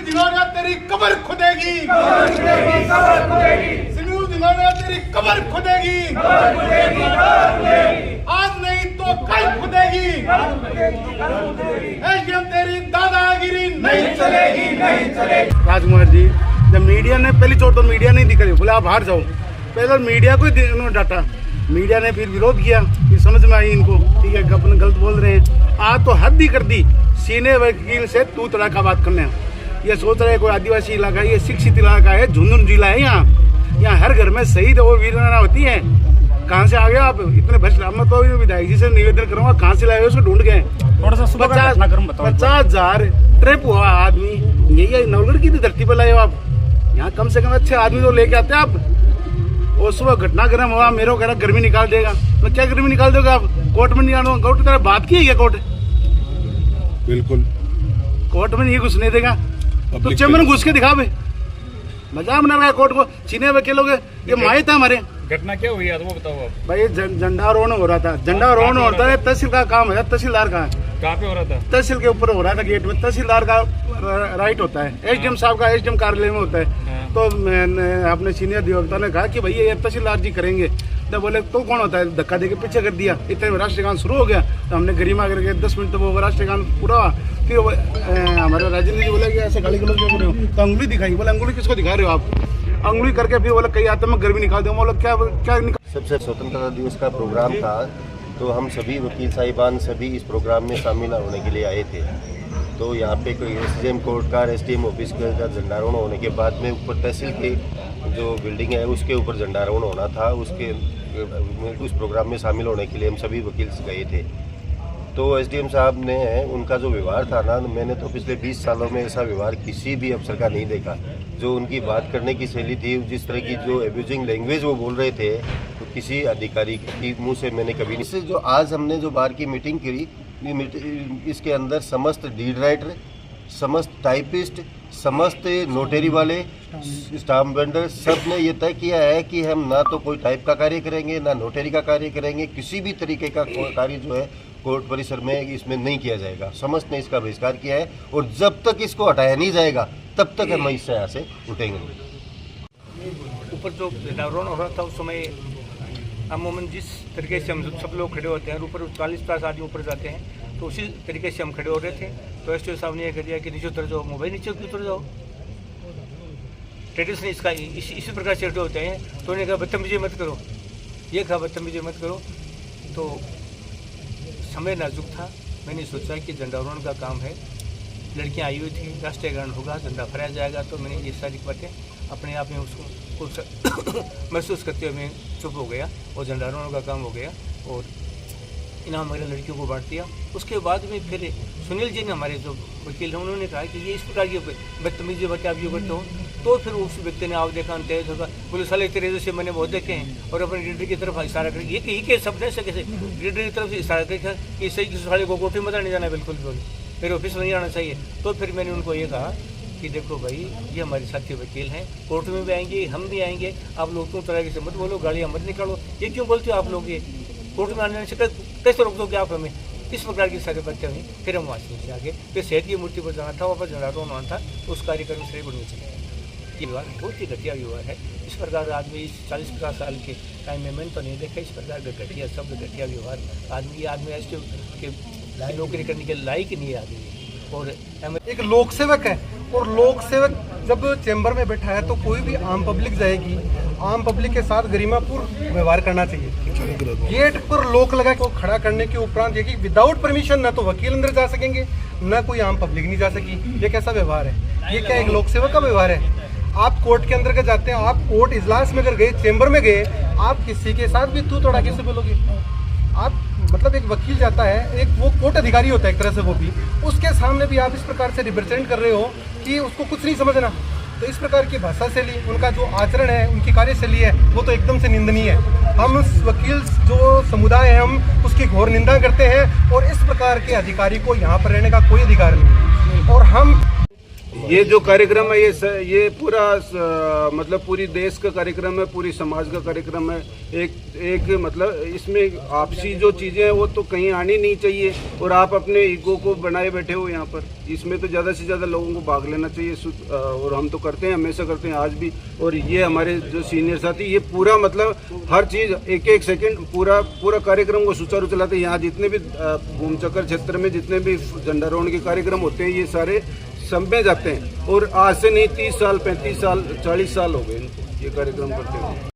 दिनों तेरी कब्र खुदेगी, सिनू दिनों तेरी कब्र खुदेगी, आज नहीं तो कल खुदेगी, एसडीएम तेरी दादागिरी नहीं चलेगी, नहीं चलेगी। राजकुमार जी, जब मीडिया ने पहली चोट तो मीडिया नहीं दिखाई, बोले आप बाहर जाओ, पहले मीडिया को ही डाटा, मीडिया ने फिर विरोध किया, फिर समझ में आई इनको, ठीक है अपन गलत बोल रहे हैं। आज तो हद ही कर दी, सीने वकील से तू तड़ा का बात करने। ये सोच रहे कोई आदिवासी इलाका है, ये शिक्षित इलाका है, झुंझुनू जिला है। यहाँ हर घर में शहीद और वीरांगना होती है। कहाँ से आ गए आप इतने भ्रष्ट? मैं तो विधायक जी से निवेदन करूंगा, कहाँ से लाए उसको ढूंढ गए। 50,000 ट्रिप हुआ आदमी, यही नवगढ़ की धरती पर लाए हो आप। यहाँ कम से कम अच्छे आदमी तो लेके आते आप। और सुबह घटना गर्म हुआ, मेरे को कह रहा गर्मी निकाल देगा। तो क्या गर्मी निकाल दोगे आप? कोर्ट में नहीं आना, कोर्ट की तरह बात की है क्या? कोर्ट बिल्कुल कोर्ट में नहीं घुसने देगा, तो चेम्बर में घुस के दिखा भाई। मजाक बना रहा है कोर्ट को, चीने वकीलों के ये माहित है हमारे। घटना क्या हुई है वो बताओ आप। भाई झंडारोहण हो रहा था, झंडारोहण होता है, तहसील का काम है। तहसीलदार का कहाँ पे हो रहा था? तहसील के ऊपर हो रहा था, गेट में। तहसीलदार का राइट होता है, एसडीएम साहब का एसडीएम कार्यालय में होता है। तो मैंने अपने सीनियर अधिवक्ता ने कहा कि भैया ये तहसीलदार जी करेंगे। तो बोले तो कौन होता है? धक्का देके पीछे कर दिया। इतने में राष्ट्रगान शुरू हो गया, तो हमने गरिमा करके 10 मिनट तो वो राष्ट्रगान पूरा हुआ। फिर हमारे राजेंद्र जी बोला कि ऐसे गाली गलौज क्यों कर रहे हो? तो अंगुली दिखाई। बोले अंगुली किसको दिखा रहे हो आप? अंगुली करके फिर बोला कई आते मैं गर्मी निकाल दूंगा। बोला क्या क्या निकाल? सबसे स्वतंत्रता दिवस का प्रोग्राम था, तो हम सभी वकील साहिबान सभी इस प्रोग्राम में शामिल होने के लिए आए थे। तो यहाँ पे कोई एसडीएम कोर्ट का, एसडीएम ऑफिस का झंडारोहण होने के बाद में ऊपर तहसील के जो बिल्डिंग है उसके ऊपर झंडारोहण होना था। उस प्रोग्राम में शामिल होने के लिए हम सभी वकील गए थे। तो एसडीएम साहब ने उनका जो व्यवहार था ना, मैंने तो पिछले 20 सालों में ऐसा व्यवहार किसी भी अफसर का नहीं देखा। जो उनकी बात करने की शैली थी, जिस तरह की जो एब्यूजिंग लैंग्वेज वो बोल रहे थे, तो किसी अधिकारी की मुंह से मैंने कभी नहीं। इससे जो आज हमने जो बार की मीटिंग करी, इसके अंदर समस्त डीड राइटर, समस्त टाइपिस्ट, समस्त नोटरी वाले, स्टाम्प वेंडर, सब ने ये तय किया है कि हम ना तो कोई टाइप का कार्य करेंगे, ना नोटरी का कार्य करेंगे। किसी भी तरीके का कार्य जो है कोर्ट परिसर में इसमें नहीं किया जाएगा। समस्त ने इसका बहिष्कार किया है, और जब तक इसको हटाया नहीं जाएगा तब तक हम इससे यहाँ से उठेंगे। ऊपर जो झंडारोहण हो रहा था उस समय अमूमन जिस तरीके से हम सब लोग खड़े होते हैं, ऊपर 40-50 आदमी ऊपर जाते हैं, तो उसी तरीके से हम खड़े हो रहे थे। तो एसडीओ साहब ने यह कह दिया कि नीचे उतर जाओ, मोबाइल नीचे उतर जाओ। ट्रेडिस ने इसका इसी प्रकार से खड़े होते हैं। तो उन्होंने कहा बदतमीजी मत करो, ये कहा बदतमीजी मत करो। तो समय नाजुक था, मैंने सोचा कि झंडारोहण का काम है, लड़कियां आई हुई थी, राष्ट्रीय गान होगा, झंडा फहराया जाएगा। तो मैंने ये सारी बातें अपने आप में उसको महसूस करते हुए मैं चुप हो गया और झंडारोहण का काम हो गया और इनाम वगैरह लड़कियों को बांट दिया। उसके बाद में फिर सुनील जी ने, हमारे जो वकील हैं, उन्होंने कहा कि ये इस प्रकार की बदतमीजी बातें आप ये करते हो। तो फिर उस व्यक्ति ने आप देखा तेज होगा, बोले साले तेरे जैसे मैंने बहुत देखे हैं, और अपने लीडर की तरफ इशारा कर, ये के शब्द है कैसे लीडर की तरफ इशारा कर कि सही किसी साले को कोठी मत नहीं जाना, बिल्कुल भी मेरे ऑफिस में नहीं आना चाहिए। तो फिर मैंने उनको ये कहा कि देखो भाई, ये हमारे साथी वकील हैं, कोर्ट में भी आएंगे, हम भी आएंगे, आप लोग क्यों तरह से मत बोलो, गालियाँ मत निकालो। ये क्यों बोलते हो आप लोग? ये कोर्ट में आने से कैसे रोक दोगे आप हमें? इस प्रकार की सारे बातें हुई। फिर हम वहाँ से आगे फिर शहीद की मूर्ति पर जाना था, वहाँ पर झंडारोहण होना था, उस कार्यक्रम से बढ़ने चले। ये व्यवहार बहुत ही घटिया व्यवहार है। इस प्रकार आदमी इस 40-50 साल के टाइम में मैंने तो नहीं देखा इस प्रकार का घटिया शब्द, घटिया व्यवहार। आदमी ऐसे कि नौकरी करने के लायक नहीं है आदमी। और एक लोक सेवक है, और लोक सेवक जब चैम्बर में बैठा है तो कोई भी आम पब्लिक जाएगी, आम पब्लिक के साथ गरिमापूर्ण व्यवहार करना चाहिए। गेट पर लोक लगा के खड़ा करने के उपरांत ये कि विदाउट परमिशन ना तो वकील अंदर जा सकेंगे, ना कोई आम पब्लिक नहीं जा सकी। ये कैसा व्यवहार है? ये क्या एक लोक सेवक का व्यवहार है? आप कोर्ट के अंदर के जाते हैं, आप कोर्ट इजलास में अगर गए, चैम्बर में गए, आप किसी के साथ भी तू तोड़ा कैसे बोलोगे? आप मतलब एक वकील जाता है, एक वो कोर्ट अधिकारी होता है एक तरह से, वो भी उसके सामने भी आप इस प्रकार से रिप्रेजेंट कर रहे हो कि उसको कुछ नहीं समझना। तो इस प्रकार की भाषा शैली, उनका जो आचरण है, उनकी कार्यशैली है, वो तो एकदम से निंदनीय है। हम वकील जो समुदाय है, हम उसकी घोर निंदा करते हैं, और इस प्रकार के अधिकारी को यहाँ पर रहने का कोई अधिकार नहीं है। और हम ये जो कार्यक्रम है ये पूरा मतलब पूरी देश का कार्यक्रम है, पूरी समाज का कार्यक्रम है। एक मतलब इसमें आपसी जो चीज़ें हैं वो तो कहीं आनी नहीं चाहिए, और आप अपने ईगो को बनाए बैठे हो यहाँ पर। इसमें तो ज़्यादा से ज़्यादा लोगों को भाग लेना चाहिए, और हम तो करते हैं, हमेशा करते हैं, आज भी। और ये हमारे जो सीनियर साथी ये पूरा मतलब हर चीज़ एक सेकंड पूरा कार्यक्रम को सुचारू चलाते हैं। यहाँ जितने भी घूमचक्कर क्षेत्र में जितने भी झंडारोहण के कार्यक्रम होते हैं ये सारे सब में जाते हैं, और आज से नहीं 30 साल 35 साल 40 साल हो गए इनको ये कार्यक्रम करते हुए।